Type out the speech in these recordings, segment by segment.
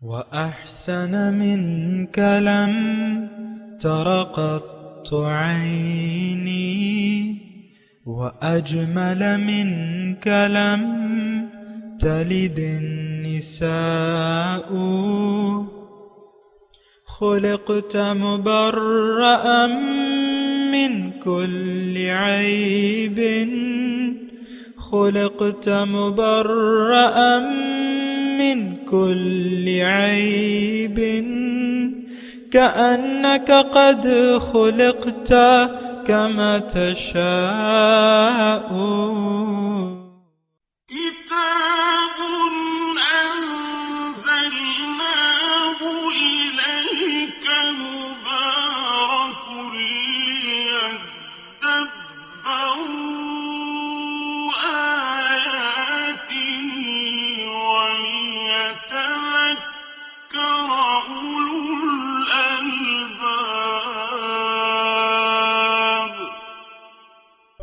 وأحسن منك لم تر قط عيني وأجمل منك لم تلد النساء خلقت مبرأ من كل عيب خلقت مبرأ من كل عيب كأنك قد خلقت كما تشاء كتاب أنزلناه إليك مبارك ليدبروا آياته وليتذكر أولو الألباب۔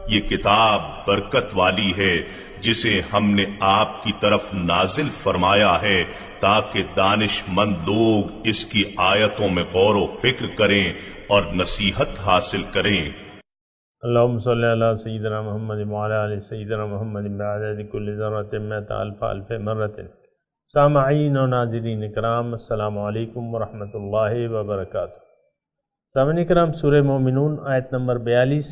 یہ کتاب برکت والی ہے جسے ہم نے آپ کی طرف نازل فرمایا ہے تاکہ دانش مند لوگ اس کی آیتوں میں غور و فکر کریں اور نصیحت حاصل کریں۔ اللہم صلی علی سیدنا محمد وعلی آل سیدنا محمد بعدد کل ذرۃ مئۃ الف الف مرۃ۔ سامعین و ناظرین کرام، السلام علیکم ورحمۃ اللہ وبرکاتہ۔ سامعین کرام، سورہ مومنون آیت نمبر 42۔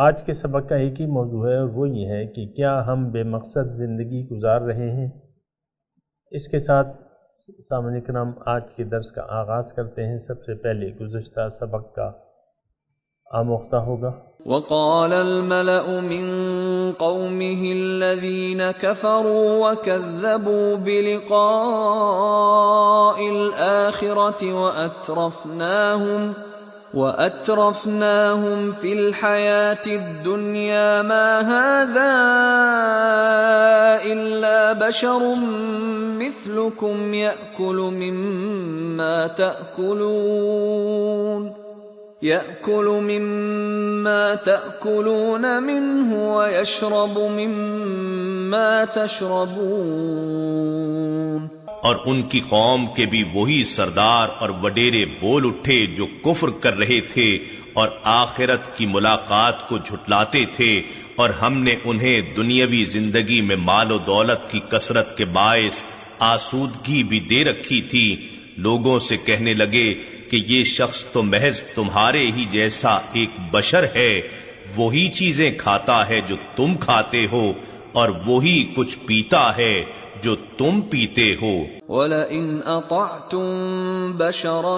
آج کے سبق کا ایک ہی موضوع ہے اور وہ یہ ہے کہ کیا ہم بے مقصد زندگی گزار رہے ہیں۔ اس کے ساتھ سامعین کرام آج کے درس کا آغاز کرتے ہیں۔ سب سے پہلے گزشتہ سبق کا آموختہ ہوگا۔ وقال الملأ من قومه الذين كفروا وكذبوا بلقاء الآخرة وأترفناهم في الحياة الدنيا ما هذا إلا بشر مثلكم يأكل مما تأكلون منه ويشرب مما تشربون۔ اور ان کی قوم کے بھی وہی سردار اور وڈیرے بول اٹھے جو کفر کر رہے تھے اور آخرت کی ملاقات کو جھٹلاتے تھے، اور ہم نے انہیں دنیاوی زندگی میں مال و دولت کی کثرت کے باعث آسودگی بھی دے رکھی تھی۔ لوگوں سے کہنے لگے کہ یہ شخص تو محض تمہارے ہی جیسا ایک بشر ہے، وہی چیزیں کھاتا ہے جو تم کھاتے ہو اور وہی کچھ پیتا ہے جو تم پیتے ہو۔ وَلَئِنْ أَطَعْتُمْ بَشَرًا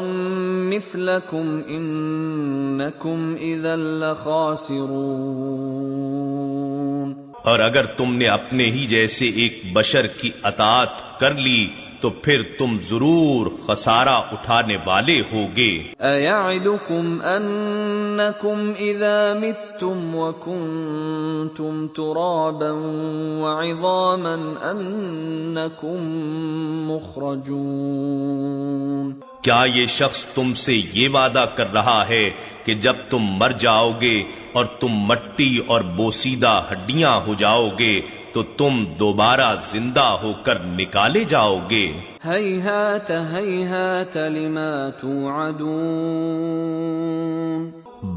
مِثْلَكُمْ إِنَّكُمْ إِذًا لَخَاسِرُونَ۔ اور اگر تم نے اپنے ہی جیسے ایک بشر کی اطاعت کر لی تو پھر تم ضرور خسارہ اٹھانے والے ہوگے۔ أَيَعِدُكُمْ أَنَّكُمْ إِذَا مِتُّمْ وَكُنْتُمْ تُرَابًا وَعِظَامًا أَنَّكُمْ مُخْرَجُونَ۔ کیا یہ شخص تم سے یہ وعدہ کر رہا ہے کہ جب تم مر جاؤ گے اور تم مٹی اور بوسیدہ ہڈیاں ہو جاؤ گے تو تم دوبارہ زندہ ہو کر نکالے جاؤ گے؟ ہیہات ہیہات لما توعدون۔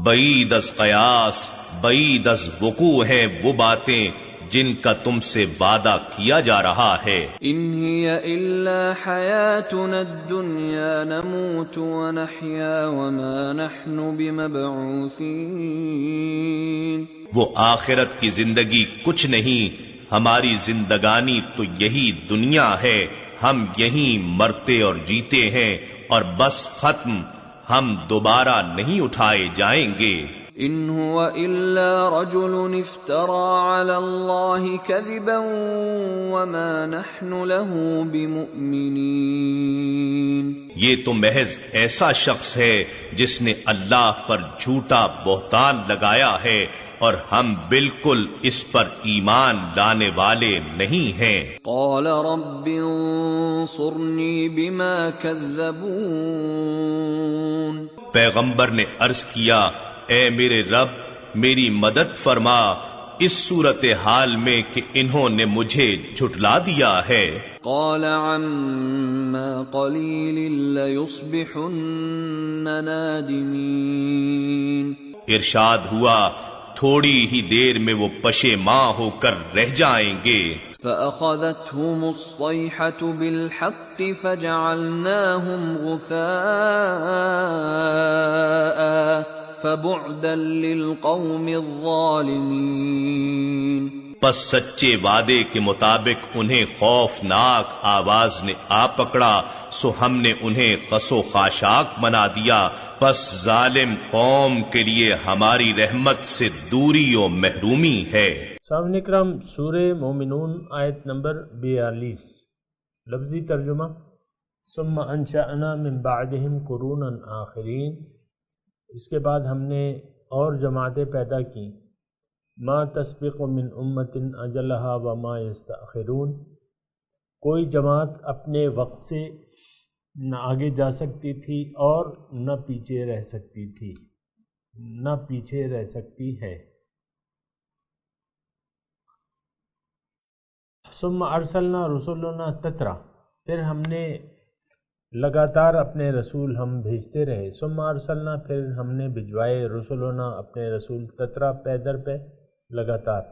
بعید از قیاس، بعید از وقوع ہیں وہ باتیں جن کا تم سے وعدہ کیا جا رہا ہے۔ ان ہی الا حیاتنا الدنیا نموت ونحیا وما نحن بمبعوثین۔ وہ آخرت کی زندگی کچھ نہیں، ہماری زندگانی تو یہی دنیا ہے، ہم یہیں مرتے اور جیتے ہیں اور بس ختم، ہم دوبارہ نہیں اٹھائے جائیں گے۔ ان هو الا رجل افترى على الله كذبا وما نحن له بمؤمنين۔ یہ تو محض ایسا شخص ہے جس نے اللہ پر جھوٹا بہتان لگایا ہے اور ہم بالکل اس پر ایمان لانے والے نہیں ہیں۔ قال رب انصرنی بما كذبون۔ پیغمبر نے عرض کیا، اے میرے رب میری مدد فرما اس صورتحال میں کہ انہوں نے مجھے جھٹلا دیا ہے۔ قال عما قلیل لیصبحن نادمین، ارشاد ہوا تھوڑی ہی دیر میں وہ پشیماں ہو کر رہ جائیں گے۔ فأخذتهم الصيحة بالحق فجعلناهم غثاء فبعدا للقوم الظالمین، پس سچے وعدے کے مطابق انہیں خوفناک آواز نے آ پکڑا، سو ہم نے انہیں قص و خاشاک بنا دیا، پس ظالم قوم کے لیے ہماری رحمت سے دوری و محرومی ہے۔ سامعین اکرام، سورہ مومنون آیت نمبر 42، لفظی ترجمہ: ثم انشأنا من بعدهم قرونا آخرین، اس کے بعد ہم نے اور جماعتیں پیدا کی، ما تسبق من امت اجلها وما یستأخرون، کوئی جماعت اپنے وقت سے نہ آگے جا سکتی تھی اور نہ پیچھے رہ سکتی تھی، نہ پیچھے رہ سکتی ہے۔ ثم ارسلنا رسولنا تترا، پھر ہم نے لگاتار اپنے رسول ہم بھیجتے رہے، ثم ارسلنا، پھر ہم نے بھجوائے رسولنا اپنے رسول تترا، پے در پہ لگاتار،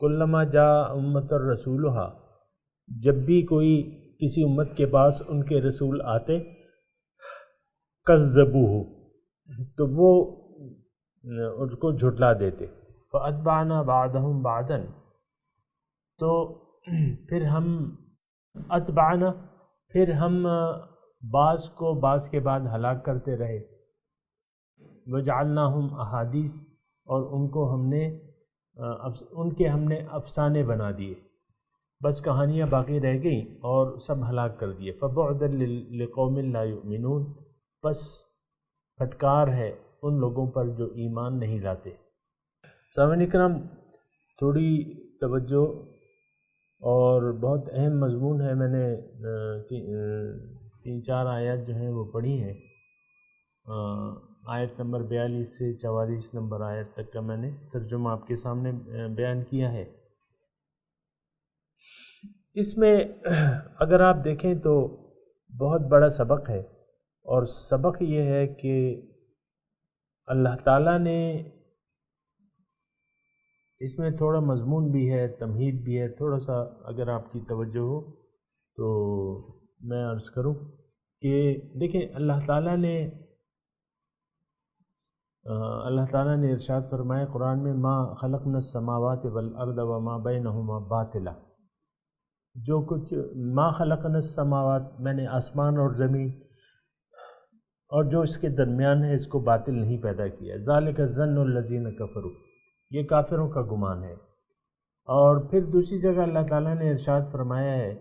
کلما جاء امت رسولها، جب بھی کوئی کسی امت کے پاس ان کے رسول آتے، کذبوہ، تو وہ ان کو جھٹلا دیتے، فاتبعنا بعضهم بعضا، تو پھر ہم اتبعنا، پھر ہم بعض کو بعض کے بعد ہلاک کرتے رہے، وجعلناہم احادیث، اور ان کو ہم نے ہم نے افسانے بنا دیے، بس کہانیاں باقی رہ گئیں اور سب ہلاک کر دیے۔ فبعدا لقوم لا یؤمنون، بس پھٹکار ہے ان لوگوں پر جو ایمان نہیں لاتے۔ سامعین اکرام، تھوڑی توجہ، اور بہت اہم مضمون ہے، میں نے 3-4 آیات جو ہیں وہ پڑھی ہیں، آیت نمبر 42 سے 44 نمبر آیت تک کا میں نے ترجمہ آپ کے سامنے بیان کیا ہے۔ اس میں اگر آپ دیکھیں تو بہت بڑا سبق ہے، اور سبق یہ ہے کہ اللہ تعالیٰ نے اس میں تھوڑا مضمون بھی ہے، تمہید بھی ہے، تھوڑا سا اگر آپ کی توجہ ہو تو میں عرض کروں کہ دیکھیں، اللہ تعالیٰ نے ارشاد فرمایا قرآن میں، ما خلقنا السماوات والارض وما بینہما باطلا، جو کچھ ما خلقنا السماوات، میں نے آسمان اور زمین اور جو اس کے درمیان ہے اس کو باطل نہیں پیدا کیا، ذالک ظن الذین کفروا، یہ کافروں کا گمان ہے۔ اور پھر دوسری جگہ اللہ تعالیٰ نے ارشاد فرمایا ہے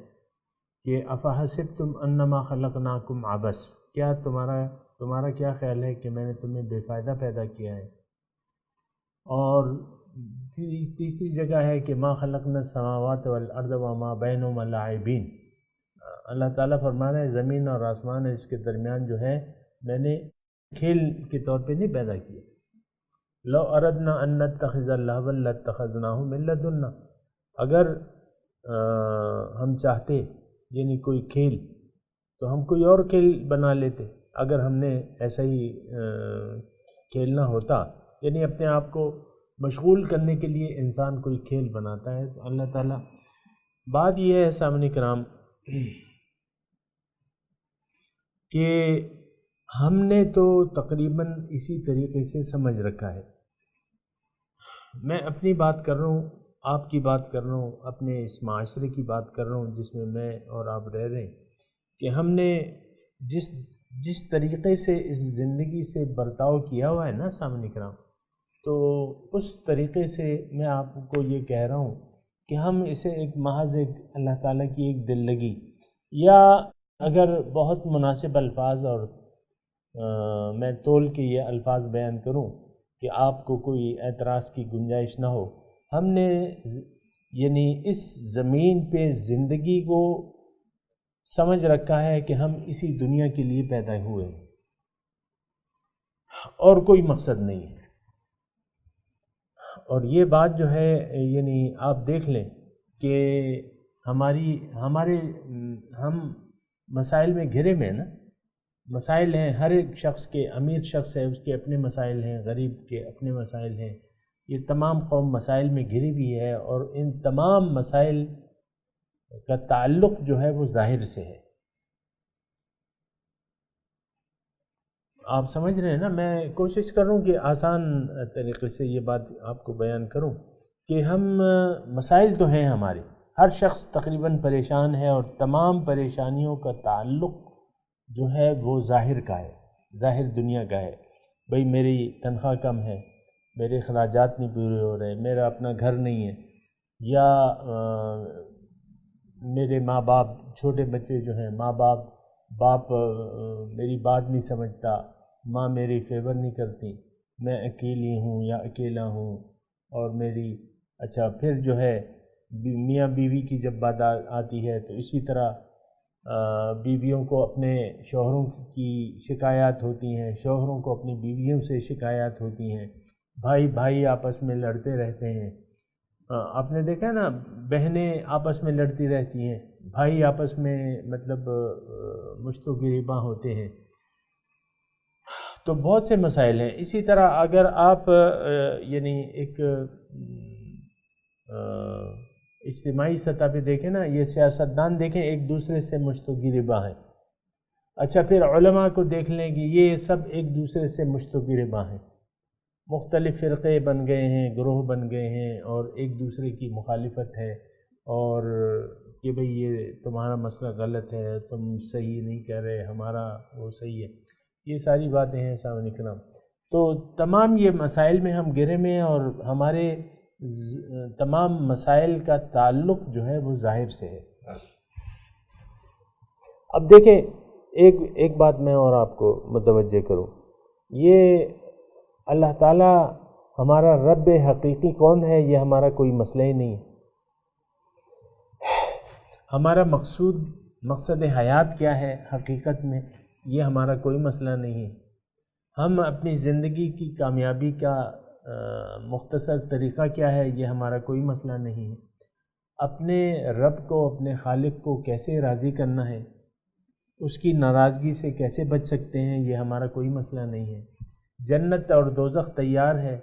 کہ افحسبتم انما خلقناکم عبث، کیا تمہارا کیا خیال ہے کہ میں نے تمہیں بے فائدہ پیدا کیا ہے۔ اور تیسری جگہ ہے کہ ما خلقنا السماوات والارض وما بینہما لاعبین، اللہ تعالیٰ فرما رہے ہیں زمین اور آسمان اس کے درمیان جو ہے میں نے کھیل کے طور پہ نہیں پیدا کیا۔ لو اردنا ان نتخذ لہوا لاتخذناہ من لدنا، اگر ہم چاہتے یعنی کوئی کھیل تو ہم کوئی اور کھیل بنا لیتے، اگر ہم نے ایسا ہی کھیلنا ہوتا، یعنی اپنے آپ کو مشغول کرنے کے لیے انسان کوئی کھیل بناتا ہے۔ تو اللہ تعالیٰ، بات یہ ہے سامعین کرام کہ ہم نے تو تقریباً اسی طریقے سے سمجھ رکھا ہے، میں اپنی بات کر رہا ہوں، آپ کی بات کر رہا ہوں، اپنے اس معاشرے کی بات کر رہا ہوں جس میں میں اور آپ رہ رہے ہیں، کہ ہم نے جس طریقے سے اس زندگی سے برتاؤ کیا ہوا ہے نا سامعین کرام، تو اس طریقے سے میں آپ کو یہ کہہ رہا ہوں کہ ہم اسے ایک محض ایک اللہ تعالیٰ کی ایک دل لگی، یا اگر بہت مناسب الفاظ اور میں تول کے یہ الفاظ بیان کروں کہ آپ کو کوئی اعتراض کی گنجائش نہ ہو، ہم نے یعنی اس زمین پہ زندگی کو سمجھ رکھا ہے کہ ہم اسی دنیا کے لیے پیدا ہوئے ہیں اور کوئی مقصد نہیں ہے۔ اور یہ بات جو ہے یعنی آپ دیکھ لیں کہ ہم مسائل میں گھرے میں نا، مسائل ہیں، ہر ایک شخص کے، امیر شخص ہے اس کے اپنے مسائل ہیں، غریب کے اپنے مسائل ہیں، یہ تمام قوم مسائل میں گھری بھی ہے، اور ان تمام مسائل کا تعلق جو ہے وہ ظاہر سے ہے۔ آپ سمجھ رہے ہیں نا، میں کوشش کر رہا ہوں کہ آسان طریقے سے یہ بات آپ کو بیان کروں کہ ہم مسائل تو ہیں ہمارے، ہر شخص تقریباً پریشان ہے، اور تمام پریشانیوں کا تعلق جو ہے وہ ظاہر کا ہے، ظاہر دنیا کا ہے۔ بھئی میری تنخواہ کم ہے، میرے اخراجات نہیں پورے ہو رہے، میرا اپنا گھر نہیں ہے، یا میرے ماں باپ، چھوٹے بچے جو ہیں، باپ میری بات نہیں سمجھتا، ماں میری فیور نہیں کرتی، میں اکیلی ہوں یا اکیلا ہوں، اور میری اچھا پھر جو ہے میاں بیوی کی جب بات آتی ہے تو اسی طرح بیویوں کو اپنے شوہروں کی شکایات ہوتی ہیں، شوہروں کو اپنی بیویوں سے شکایات ہوتی ہیں، بھائی آپس میں لڑتے رہتے ہیں۔ آپ نے دیکھا نا، بہنیں آپس میں لڑتی رہتی ہیں، بھائی آپس میں مطلب مشتوں گریباں ہوتے ہیں، تو بہت سے مسائل ہیں۔ اسی طرح اگر آپ یعنی ایک اجتماعی سطح پہ دیکھیں نا، یہ سیاستدان دیکھیں ایک دوسرے سے مشتوں گریباں ہیں، اچھا پھر علماء کو دیکھ لیں کہ یہ سب ایک دوسرے سے مشتوں گریباں ہیں، مختلف فرقے بن گئے ہیں، گروہ بن گئے ہیں، اور ایک دوسرے کی مخالفت ہے، اور کہ بھئی یہ تمہارا مسئلہ غلط ہے، تم صحیح نہیں کہہ رہے، ہمارا وہ صحیح ہے، یہ ساری باتیں ہیں سامنے کرام۔ تو تمام یہ مسائل میں ہم گرے میں ہیں، اور ہمارے تمام مسائل کا تعلق جو ہے وہ ظاہر سے ہے۔ اب دیکھیں ایک بات میں اور آپ کو متوجہ کروں، یہ اللہ تعالیٰ ہمارا رب حقیقی کون ہے یہ ہمارا کوئی مسئلہ ہی نہیں ہے۔ ہمارا مقصد حیات کیا ہے حقیقت میں، یہ ہمارا کوئی مسئلہ نہیں ہے۔ ہم اپنی زندگی کی کامیابی کا مختصر طریقہ کیا ہے، یہ ہمارا کوئی مسئلہ نہیں ہے۔ اپنے رب کو، اپنے خالق کو کیسے راضی کرنا ہے، اس کی ناراضگی سے کیسے بچ سکتے ہیں، یہ ہمارا کوئی مسئلہ نہیں ہے۔ جنت اور دوزخ تیار ہے،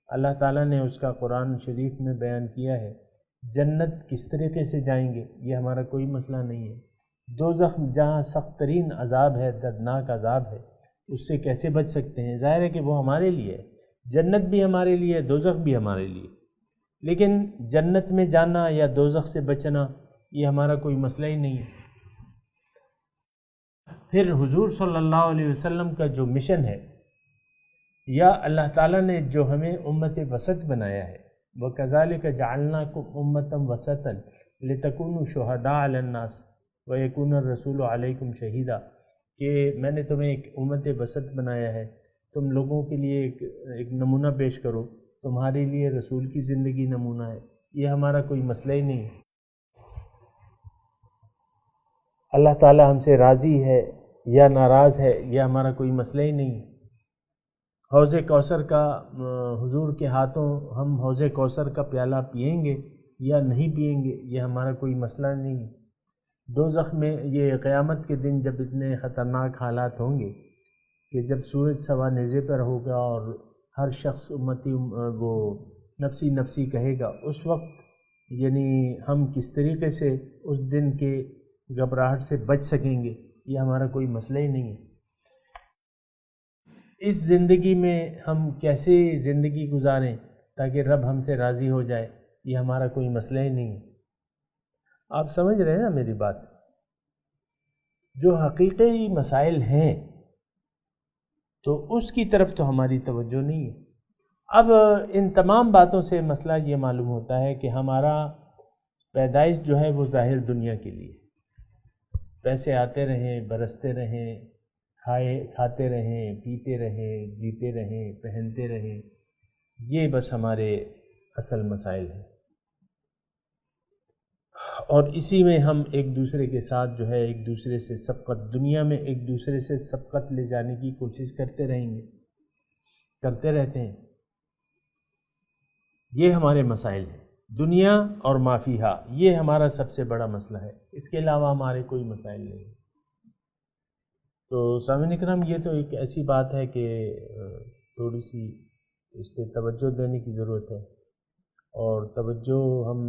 اللہ تعالیٰ نے اس کا قرآن شریف میں بیان کیا ہے۔ جنت کس طریقے سے جائیں گے، یہ ہمارا کوئی مسئلہ نہیں ہے۔ دوزخ جہاں سخت ترین عذاب ہے، دردناک عذاب ہے، اس سے کیسے بچ سکتے ہیں؟ ظاہر ہے کہ وہ ہمارے لیے ہے، جنت بھی ہمارے لیے، دوزخ بھی ہمارے لیے، لیکن جنت میں جانا یا دوزخ سے بچنا یہ ہمارا کوئی مسئلہ ہی نہیں ہے۔ پھر حضور صلی اللہ علیہ وسلم کا جو مشن ہے، یا اللہ تعالیٰ نے جو ہمیں امت وسط بنایا ہے، وَكَذَلِكَ جَعَلْنَاكُمْ أُمَّةً وَسَطًا لِتَكُونُوا شُهَدَاءَ عَلَى النَّاسِ وَيَكُونَ الرَّسُولُ عَلَيْكُمْ شَهِيدًا، کہ میں نے تمہیں ایک امت وسط بنایا ہے، تم لوگوں کے لیے ایک نمونہ پیش کرو، تمہارے لیے رسول کی زندگی نمونہ ہے، یہ ہمارا کوئی مسئلہ ہی نہیں ہے۔ اللہ تعالیٰ ہم سے راضی ہے یا ناراض ہے، یہ ہمارا کوئی مسئلہ ہی نہیں ہے۔ حوض کوثر کا حضور کے ہاتھوں ہم حوض کوثر کا پیالہ پئیں گے یا نہیں پئیں گے، یہ ہمارا کوئی مسئلہ نہیں ہے۔ دوزخ میں یہ قیامت کے دن جب اتنے خطرناک حالات ہوں گے کہ جب سورج سوا نیزے پر ہوگا اور ہر شخص امتی وہ نفسی نفسی کہے گا، اس وقت یعنی ہم کس طریقے سے اس دن کے گھبراہٹ سے بچ سکیں گے، یہ ہمارا کوئی مسئلہ ہی نہیں ہے۔ اس زندگی میں ہم کیسے زندگی گزاریں تاکہ رب ہم سے راضی ہو جائے، یہ ہمارا کوئی مسئلہ ہی نہیں ہے۔ آپ سمجھ رہے ہیں نا میری بات؟ جو حقیقی مسائل ہیں تو اس کی طرف تو ہماری توجہ نہیں ہے۔ اب ان تمام باتوں سے مسئلہ یہ معلوم ہوتا ہے کہ ہمارا پیدائش جو ہے وہ ظاہر دنیا کے لیے، پیسے آتے رہیں، برستے رہیں، کھاتے رہیں، پیتے رہیں، جیتے رہیں، پہنتے رہیں، یہ بس ہمارے اصل مسائل ہیں، اور اسی میں ہم ایک دوسرے کے ساتھ جو ہے ایک دوسرے سے سبقت، دنیا میں ایک دوسرے سے سبقت لے جانے کی کوشش کرتے رہیں گے، کرتے رہتے ہیں۔ یہ ہمارے مسائل ہیں، دنیا اور ما فیہا، یہ ہمارا سب سے بڑا مسئلہ ہے، اس کے علاوہ ہمارے کوئی مسائل نہیں۔ تو سامعین اکرام، یہ تو ایک ایسی بات ہے کہ تھوڑی سی اس پہ توجہ دینے کی ضرورت ہے، اور توجہ ہم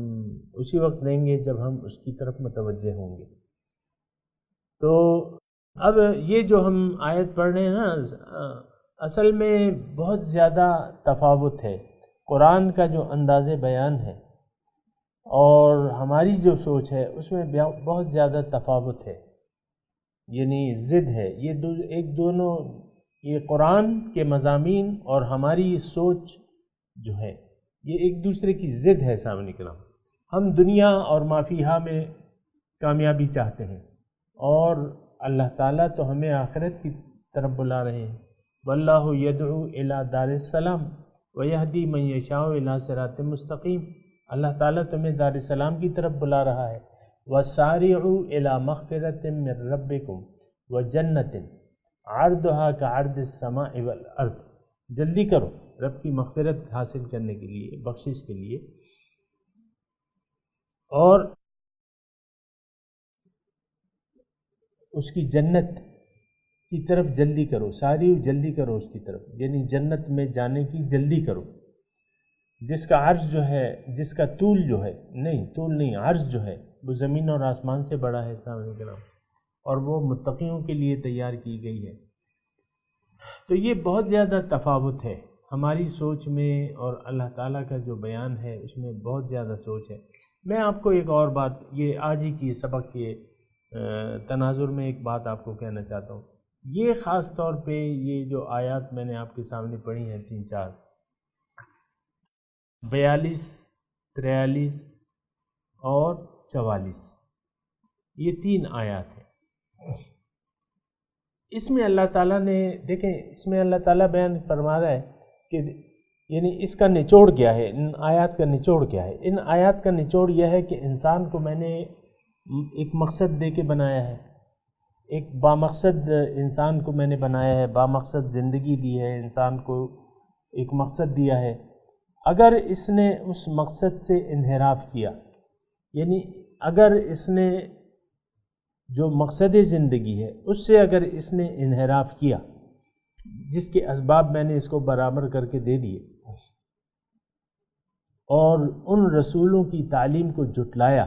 اسی وقت دیں گے جب ہم اس کی طرف متوجہ ہوں گے۔ تو اب یہ جو ہم آیت پڑھ رہے ہیں نا، اصل میں بہت زیادہ تفاوت ہے قرآن کا جو انداز بیان ہے اور ہماری جو سوچ ہے، اس میں بہت زیادہ تفاوت ہے، یعنی ضد ہے یہ دونوں، یہ قرآن کے مضامین اور ہماری سوچ جو ہے یہ ایک دوسرے کی ضد ہے۔ سامنے کرام، ہم دنیا اور ما فیہا میں کامیابی چاہتے ہیں، اور اللہ تعالیٰ تو ہمیں آخرت کی طرف بلا رہے ہیں۔ واللہ یدعو الی دار السلام ویہدی من یشاء الی صراط مستقیم، اللہ تعالیٰ تمہیں دار السلام کی طرف بلا رہا ہے۔ وسارعوا الی مغفرۃ من ربکم وجنۃ عرضھا کعرض السماء والارض، جلدی کرو رب کی مغفرت حاصل کرنے کے لیے، بخشش کے لیے، اور اس کی جنت کی طرف جلدی کرو، ساری جلدی کرو اس کی طرف، یعنی جنت میں جانے کی جلدی کرو، جس کا عرض جو ہے، جس کا طول جو ہے، طول نہیں، عرض جو ہے وہ زمین اور آسمان سے بڑا ہے سامنے کرام، اور وہ متقیوں کے لیے تیار کی گئی ہے۔ تو یہ بہت زیادہ تفاوت ہے ہماری سوچ میں اور اللہ تعالیٰ کا جو بیان ہے اس میں بہت زیادہ سوچ ہے۔ میں آپ کو ایک اور بات، یہ آج ہی کی سبق کے تناظر میں ایک بات آپ کو کہنا چاہتا ہوں۔ یہ خاص طور پہ یہ جو آیات میں نے آپ کے سامنے پڑھی ہیں 3-4، 42، 43 اور 44، یہ 3 آیات ہیں۔ اس میں اللہ تعالیٰ نے، دیکھیں اس میں اللہ تعالیٰ بیان فرما رہا ہے کہ یعنی اس کا نچوڑ کیا ہے، ان آیات کا نچوڑ کیا ہے۔ ان آیات کا نچوڑ یہ ہے کہ انسان کو میں نے ایک مقصد دے کے بنایا ہے، ایک بامقصد انسان کو میں نے بنایا ہے، بامقصد زندگی دی ہے، انسان کو ایک مقصد دیا ہے۔ اگر اس نے اس مقصد سے انحراف کیا، یعنی اگر اس نے جو مقصد زندگی ہے اس سے اگر اس نے انحراف کیا، جس کے اسباب میں نے اس کو برابر کر کے دے دیے، اور ان رسولوں کی تعلیم کو جھٹلایا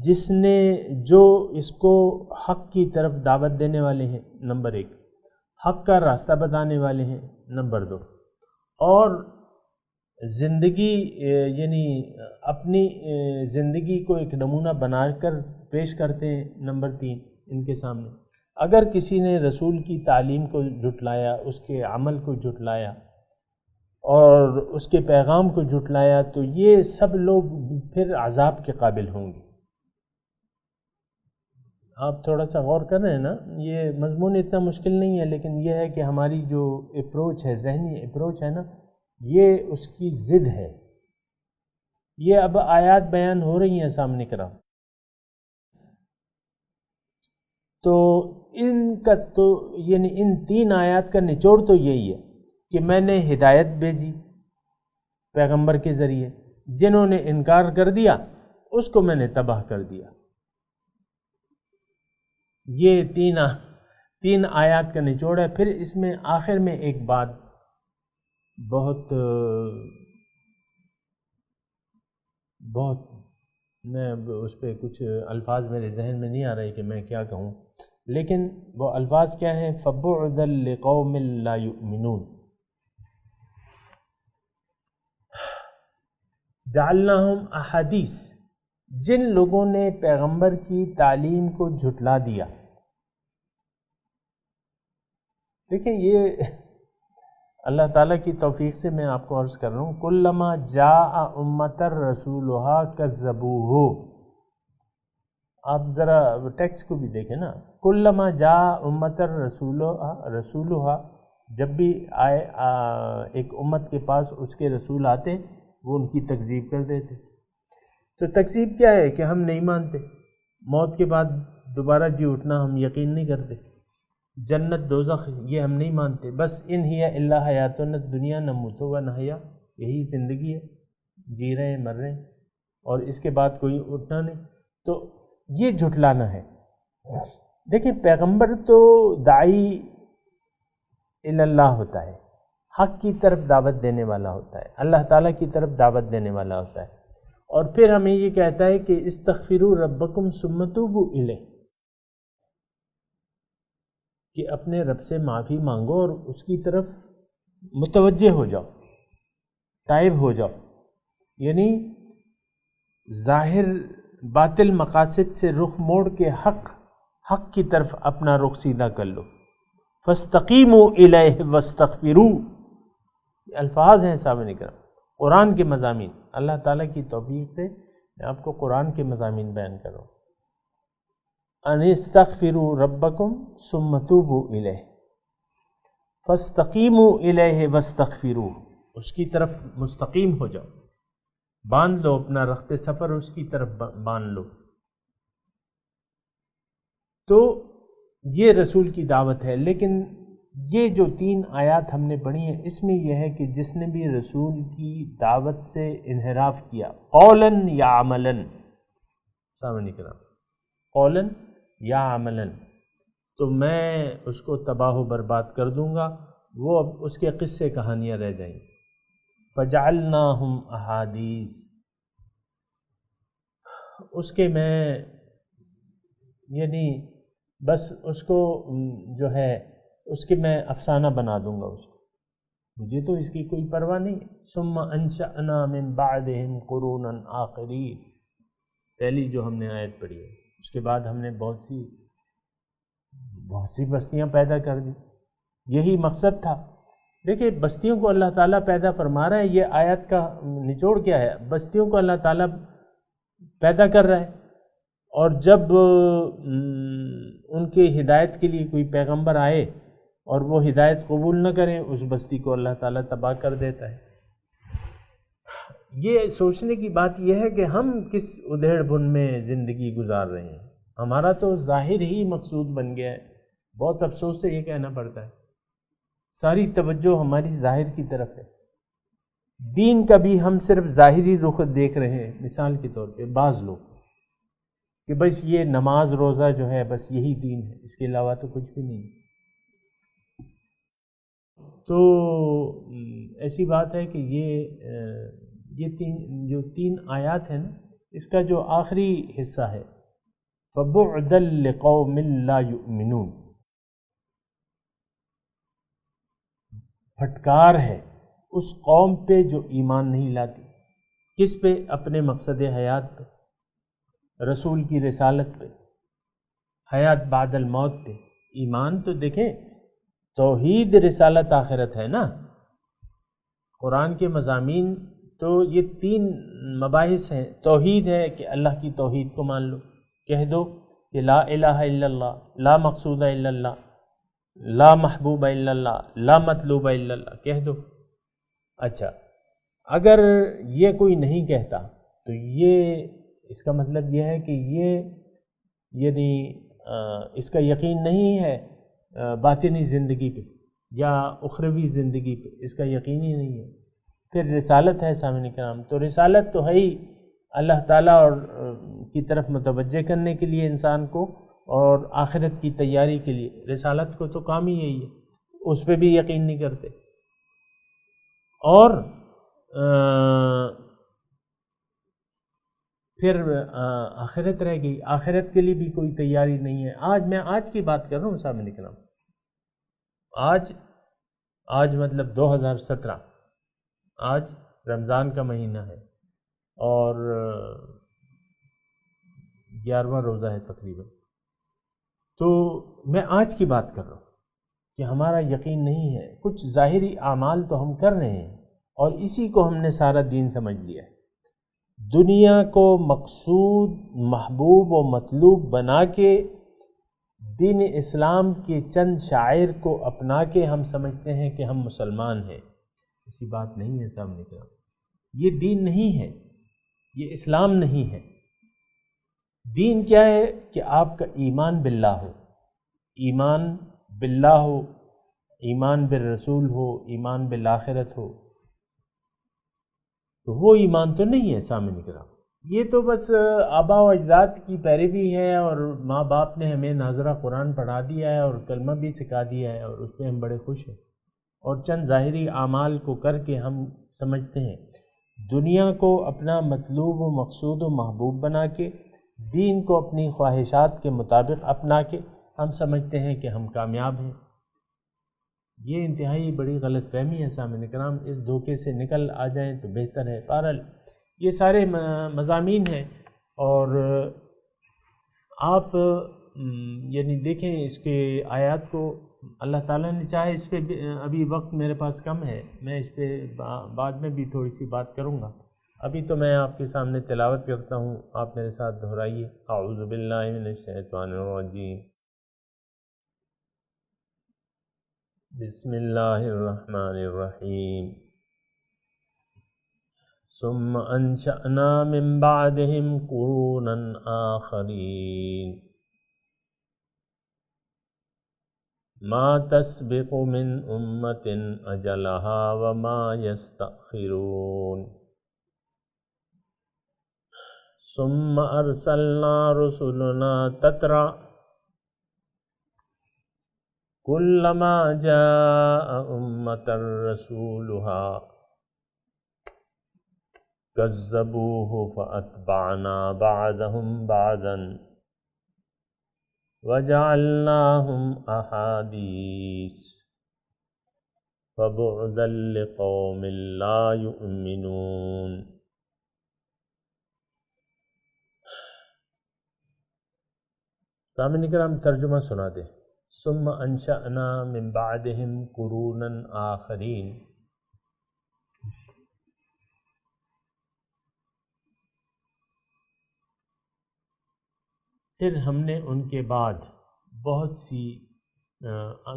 جس نے، جو اس کو حق کی طرف دعوت دینے والے ہیں، نمبر 1، حق کا راستہ بتانے والے ہیں، نمبر 2، اور زندگی یعنی اپنی زندگی کو ایک نمونہ بنا کر پیش کرتے ہیں، نمبر 3 ان کے سامنے۔ اگر کسی نے رسول کی تعلیم کو جھٹلایا، اس کے عمل کو جھٹلایا اور اس کے پیغام کو جھٹلایا، تو یہ سب لوگ پھر عذاب کے قابل ہوں گے۔ آپ تھوڑا سا غور کر رہے ہیں نا، یہ مضمون اتنا مشکل نہیں ہے، لیکن یہ ہے کہ ہماری جو اپروچ ہے، ذہنی اپروچ ہے نا، یہ اس کی ضد ہے۔ یہ اب آیات بیان ہو رہی ہیں سامنے کرام، تو ان کا تو یعنی ان 3 آیات کا نچوڑ تو یہی ہے کہ میں نے ہدایت بھیجی پیغمبر کے ذریعے، جنہوں نے انکار کر دیا اس کو میں نے تباہ کر دیا۔ یہ 3 آیات کا نچوڑ ہے۔ پھر اس میں آخر میں ایک بات بہت میں اس پہ کچھ الفاظ میرے ذہن میں نہیں آ رہے کہ میں کیا کہوں، لیکن وہ الفاظ کیا ہیں؟ فَبُعْدًا لِقَوْمٍ لَا يُؤْمِنُونَ، جعلناہم احادیث، جن لوگوں نے پیغمبر کی تعلیم کو جھٹلا دیا۔ دیکھیں یہ اللہ تعالیٰ کی توفیق سے میں آپ کو عرض کر رہا ہوں، کلما جاء امۃ رسولھا کذبوہ، آپ ذرا ٹیکسٹ کو بھی دیکھیں نا، کلما جاء امۃ رسولھا، جب بھی آئے ایک امت کے پاس اس کے رسول آتے وہ ان کی تکذیب کر دیتے۔ تو تکذیب کیا ہے کہ ہم نہیں مانتے، موت کے بعد دوبارہ جی اٹھنا ہم یقین نہیں کرتے، جنت دوزخ یہ ہم نہیں مانتے، بس ان ہی الا حیاتنا الدنیا نموت و نحیا یہی زندگی ہے، جی رہے ہیں، مر رہے ہیں، اور اس کے بعد کوئی اٹھنا نہیں، تو یہ جھٹلانا ہے۔ دیکھیں پیغمبر تو داعی اللہ ہوتا ہے، حق کی طرف دعوت دینے والا ہوتا ہے، اللہ تعالیٰ کی طرف دعوت دینے والا ہوتا ہے، اور پھر ہمیں یہ کہتا ہے کہ استغفروا ربکم ثم توبوا الیہ، کہ اپنے رب سے معافی مانگو اور اس کی طرف متوجہ ہو جاؤ، تائب ہو جاؤ، یعنی ظاہر باطل مقاصد سے رخ موڑ کے حق کی طرف اپنا رخ سیدھا کر لو۔ فاستقیموا الیہ واستغفروا، یہ الفاظ ہیں سامنے کرام، قرآن کے مضامین، اللہ تعالیٰ کی توفیق سے میں آپ کو قرآن کے مضامین بیان کر رہا ہوں۔ ان استغفروا ربکم ثم توبوا الیہ فاستقیموا الیہ واستغفروا، اس کی طرف مستقیم ہو جاؤ، باندھ لو اپنا رخت سفر اس کی طرف باندھ لو۔ تو یہ رسول کی دعوت ہے، لیکن یہ جو 3 آیات ہم نے پڑھی ہیں اس میں یہ ہے کہ جس نے بھی رسول کی دعوت سے انحراف کیا قولاً یا عملاً، سامنے کرام قولاً یا عملاً، تو میں اس کو تباہ و برباد کر دوں گا، وہ اب اس کے قصے کہانیاں رہ جائیں گی۔ فجعلناہم احادیث، اس کے میں یعنی بس اس کو جو ہے اس کے میں افسانہ بنا دوں گا، اس کو، مجھے تو اس کی کوئی پرواہ نہیں۔ ثم انشأنا من بعدہم قرونا آخرین، پہلی جو ہم نے آیت پڑھی ہے، اس کے بعد ہم نے بہت سی بستیاں پیدا کر دی، یہی مقصد تھا۔ دیکھیں بستیوں کو اللہ تعالیٰ پیدا فرما رہا ہے، یہ آیت کا نچوڑ کیا ہے؟ بستیوں کو اللہ تعالیٰ پیدا کر رہا ہے، اور جب ان کی ہدایت کے لیے کوئی پیغمبر آئے اور وہ ہدایت قبول نہ کریں، اس بستی کو اللہ تعالیٰ تباہ کر دیتا ہے۔ یہ سوچنے کی بات یہ ہے کہ ہم کس ادھیڑ بن میں زندگی گزار رہے ہیں، ہمارا تو ظاہر ہی مقصود بن گیا ہے، بہت افسوس سے یہ کہنا پڑتا ہے، ساری توجہ ہماری ظاہر کی طرف ہے، دین کا بھی ہم صرف ظاہری رخ دیکھ رہے ہیں۔ مثال کے طور پہ بعض لوگ کہ بس یہ نماز روزہ جو ہے بس یہی دین ہے، اس کے علاوہ تو کچھ بھی نہیں۔ تو ایسی بات ہے کہ یہ تین آیات ہیں نا، اس کا جو آخری حصہ ہے فَبُعْدًا لِقَوْمٍ لَا يُؤْمِنُونَ، پھٹکار ہے اس قوم پہ جو ایمان نہیں لاتی۔ کس پہ؟ اپنے مقصد حیات پہ، رسول کی رسالت پہ، حیات بعد الموت پہ۔ ایمان تو دیکھیں توحید رسالت آخرت ہے نا، قرآن کے مضامین تو یہ 3 مباحث ہیں۔ توحید ہے کہ اللہ کی توحید کو مان لو، کہہ دو کہ لا الہ الا اللہ، لا مقصود الا اللہ، لا محبوب الا اللہ، لا مطلوب الا اللہ، کہہ دو۔ اچھا اگر یہ کوئی نہیں کہتا تو یہ اس کا مطلب یہ ہے کہ یہ یعنی اس کا یقین نہیں ہے باطنی زندگی پہ یا اخروی زندگی پہ، اس کا یقین ہی نہیں ہے۔ پھر رسالت ہے سامعین کرام، تو رسالت تو ہے ہی اللہ تعالیٰ اور کی طرف متوجہ کرنے کے لیے انسان کو، اور آخرت کی تیاری کے لیے۔ رسالت کو تو کام ہی یہی ہے، اس پہ بھی یقین نہیں کرتے۔ اور پھر آخرت رہ گئی، آخرت کے لیے بھی کوئی تیاری نہیں ہے۔ میں آج کی بات کر رہا ہوں سامعین کرام، آج مطلب 2017، آج رمضان کا مہینہ ہے اور 11واں روزہ ہے تقریباً۔ تو میں آج کی بات کر رہا ہوں کہ ہمارا یقین نہیں ہے، کچھ ظاہری اعمال تو ہم کر رہے ہیں اور اسی کو ہم نے سارا دین سمجھ لیا ہے۔ دنیا کو مقصود، محبوب و مطلوب بنا کے دین اسلام کے چند شاعر کو اپنا کے ہم سمجھتے ہیں کہ ہم مسلمان ہیں۔ ایسی بات نہیں ہے سامنے کا، یہ دین نہیں ہے، یہ اسلام نہیں ہے۔ دین کیا ہے کہ آپ کا ایمان باللہ ہو، ایمان باللہ ہو، ایمان بالرسول ہو، ایمان بالآخرت ہو، تو وہ ایمان تو نہیں ہے سامعین کرام، یہ تو بس آباء و اجداد کی پیروی ہے، اور ماں باپ نے ہمیں ناظرہ قرآن پڑھا دیا ہے اور کلمہ بھی سکھا دیا ہے، اور اس پہ ہم بڑے خوش ہیں، اور چند ظاہری اعمال کو کر کے ہم سمجھتے ہیں دنیا کو اپنا مطلوب و مقصود و محبوب بنا کے، دین کو اپنی خواہشات کے مطابق اپنا کے ہم سمجھتے ہیں کہ ہم کامیاب ہیں۔ یہ انتہائی بڑی غلط فہمی ہے سامعین کرام، اس دھوکے سے نکل آ جائیں تو بہتر ہے۔ بہرحال یہ سارے مضامین ہیں، اور آپ یعنی دیکھیں اس کے آیات کو، اللہ تعالیٰ نے چاہے اس پہ ابھی وقت میرے پاس کم ہے، میں اس پہ بعد میں بھی تھوڑی سی بات کروں گا، ابھی تو میں آپ کے سامنے تلاوت کرتا ہوں، آپ میرے ساتھ دہرائیے۔ اعوذ باللہ من الشیطان الرجیم، بسم اللہ الرحمن الرحیم، ثم انشأنا من بعدهم قرونا آخرین ما تسبق من امت اجلها وما يستأخرون ثم ارسلنا رسلنا تترا كلما جاء امة رسولها كذبوه فأتبعنا بعدهم بعدا وجعلناهم أحاديث فبعدا لقوم لا يؤمنون۔ سامعین کرام ترجمہ سنا دیں۔ ثم انشأنا من بعدهم قرونا آخرین، پھر ہم نے ان کے بعد بہت سی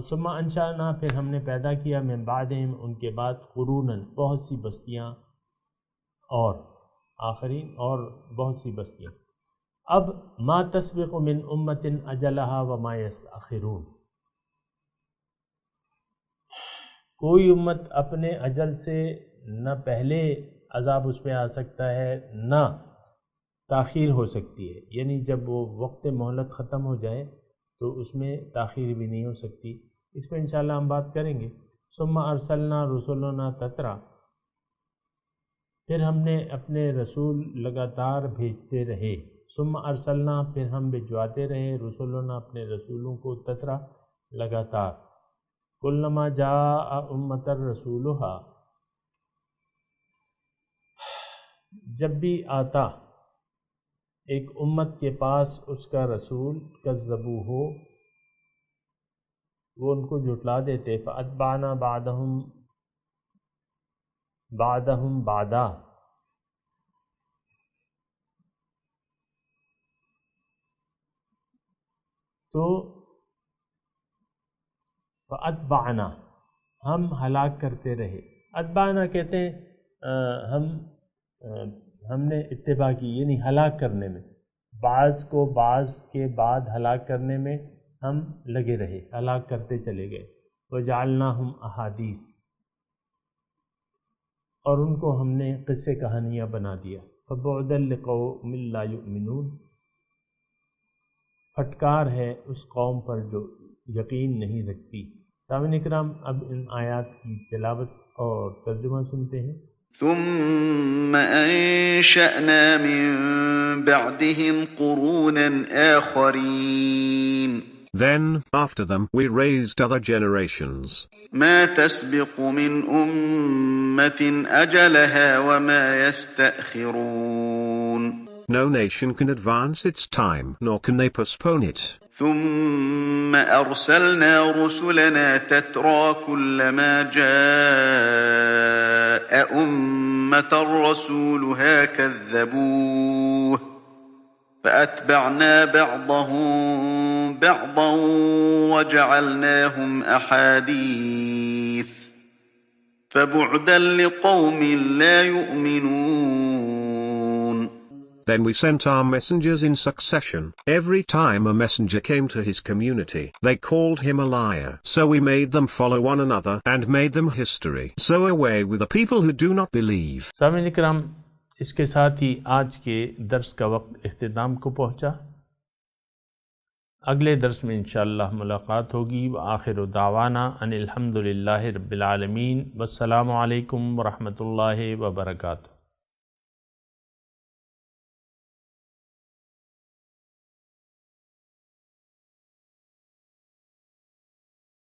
ثم انشأنا، پھر ہم نے پیدا کیا من بعدہم ان کے بعد قروناً بہت سی بستیاں، اور آخرین اور بہت سی بستیاں۔ اب ما تسبق من امت اجلہا وما یستأخرون، کوئی امت اپنے اجل سے نہ پہلے عذاب اس پہ آ سکتا ہے نہ تاخیر ہو سکتی ہے، یعنی جب وہ وقت مہلت ختم ہو جائے تو اس میں تاخیر بھی نہیں ہو سکتی۔ اس پہ انشاءاللہ ہم بات کریں گے۔ ثم ارسلنا رسلنا تترا، پھر ہم نے اپنے رسول لگاتار بھیجتے رہے۔ ثم ارسلنا، پھر ہم بھجواتے رہے، رسولنا اپنے رسولوں کو، تترا لگاتار، کلما جاء امت رسولها، جب بھی آتا ایک امت کے پاس اس کا رسول، کذبوہ، وہ ان کو جھٹلا دیتے، فاتبعنا بعدہم بعدا، تو فاتبعنا ہم ہلاک کرتے رہے۔ اتبعنا کہتے ہیں ہم نے اتباع کی، یعنی ہلاک کرنے میں، بعض کو بعض کے بعد ہلاک کرنے میں ہم لگے رہے، ہلاک کرتے چلے گئے۔ وجعلناہم احادیث، اور ان کو ہم نے قصے کہانیاں بنا دیا۔ فبعدا لقوم لا یؤمنون، پھٹکار ہے اس قوم پر جو یقین نہیں رکھتی۔ سامعین اکرام، اب ان آیات کی تلاوت اور ترجمہ سنتے ہیں۔ ثم انشأنا من بعدهم قرونا آخرين Then, after them, we raised other generations. ما تسبق من أمة أجلها وما يستأخرون No nation can advance its time, nor can they postpone it. ثم أرسلنا رسلنا تترى كلما جاء أمة رسولها كذبوه فأتبعنا بعضهم بعضا وجعلناهم أحاديث فبعدا لقوم لا يؤمنون۔ Then we sent our messengers in succession. Every time a messenger came to his community, they called him a liar. So we made them follow one another and made them history. So away with the people who do not believe. سامعین کرام، اس کے ساتھ ہی آج کے درس کا وقت اختتام کو پہنچا۔ اگلے درس میں انشاءاللہ ملاقات ہوگی۔ وآخر دعوانا ان الحمدللہ رب العالمین، والسلام علیکم ورحمۃ اللہ وبرکاتہ۔